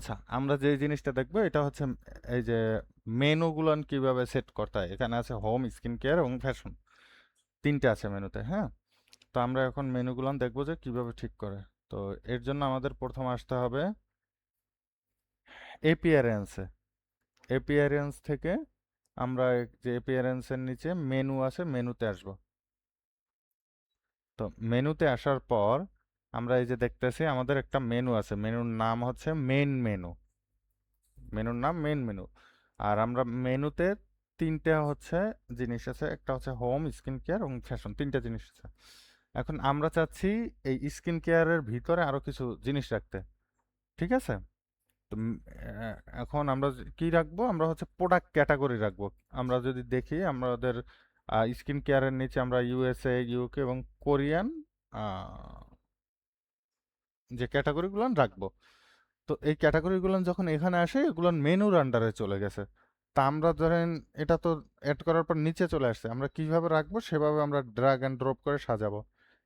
আচ্ছা, আমরা যে জিনিসটা দেখবো এটা হচ্ছে এই যে মেনুগুলান কিভাবে সেট করতে হয়। এখানে আছে হোম, স্কিন কেয়ার এবং ফ্যাশন, তিনটে আছে মেনুতে। হ্যাঁ, তো আমরা এখন মেনুগুলান দেখবো যে কিভাবে ঠিক করে। তো এর জন্য আমাদের প্রথম আসতে হবে এপিয়ারেন্সে। এপিয়ারেন্স থেকে আমরা যে এপিয়ারেন্সের নিচে মেনু আছে, মেনুতে আসবো। তো মেনুতে আসার পর আমরা এই যে দেখতেছি আমাদের একটা মেনু আছে, মেনুর নাম হচ্ছে মেইন মেনু। মেনুর নাম মেইন মেনু। আর আমরা মেনুতে তিনটা হচ্ছে জিনিস আছে, একটা হচ্ছে হোম, স্কিন কেয়ার এবং ফ্যাশন, তিনটা জিনিস আছে। এখন আমরা চাচ্ছি এই স্কিন কেয়ারের ভিতরে আরো কিছু জিনিস রাখতে। ঠিক আছে? তো এখন আমরা কি রাখবো, আমরা হচ্ছে প্রোডাক্ট ক্যাটাগরি রাখবো। আমরা যদি দেখি আমাদের স্কিন কেয়ারের নিচে আমরা ইউএসএ, ইউকে এবং কোরিয়ান যে ক্যাটাগরিগুলো রাখবো। তো এই ক্যাটাগরিগুলো যখন এখানে আসে এগুলো মেনুর আন্ডারে চলে গেছে। তা আমরা ধরেন এটা তো অ্যাড করার পর নিচে চলে আসছে, আমরা কিভাবে রাখবো সেভাবে আমরা ড্র্যাগ অ্যান্ড ড্রপ করে সাজাবো।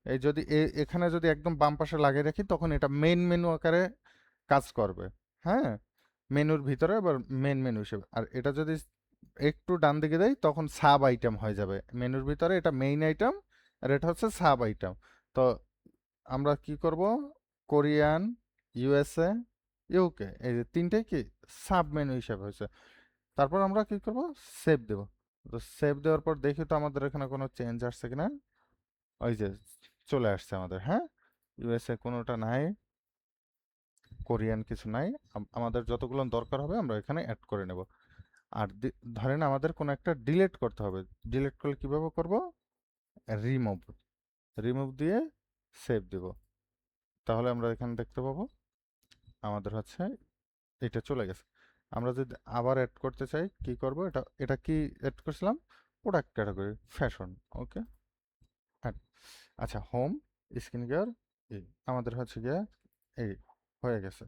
এই যদি এখানে যদি একদম বাম পাশে লাগিয়ে রাখি তখন এটা মেইন মেনু আকারে কাজ করবে। হ্যাঁ, মেনুর ভিতরে আবার মেন মেনু হিসেবে। আর এটা যদি একটু ডান দিকে দেই তখন সাব আইটেম হয়ে যাবে। মেনুর ভিতরে এটা মেইন আইটেম আর এটা হচ্ছে সাব আইটেম। তো আমরা কি করব, কোরিয়ান, ইউএসএ, ইউকে, এই যে তিনটেই কি সাব মেনু হিসেবে হয়েছে। তারপর আমরা কি করব, সেভ দেব। তো সেভ দেওয়ার পর দেখি তো আমাদের এখানে কোনো চেঞ্জ আসছে কিনা। ওই যে চলে আসছে আমাদের। হ্যাঁ, ইউএসএ কোনোটা নাই, কোরিয়ান কিছু নাই। আমাদের যতগুলো দরকার হবে আমরা এখানে অ্যাড করে নেব। আর ধরেন আমাদের কোনো একটা ডিলিট করতে হবে। ডিলিট করলে কিভাবে করব, রিমুভ, রিমুভ দিয়ে সেভ দেব। তাহলে আমরা এখানে দেখতে পাবো আমাদের হচ্ছে এটা চলে গেছে। আমরা যদি আবার অ্যাড করতে চাই কি করব, এটা এটা কি অ্যাড করছিলাম, প্রোডাক্ট ক্যাটাগরি ফ্যাশন। ওকে, অ্যাড। আচ্ছা, হোম, স্কিন কেয়ার, এই আমাদের হচ্ছে গিয়ে এই হয়ে গেছে।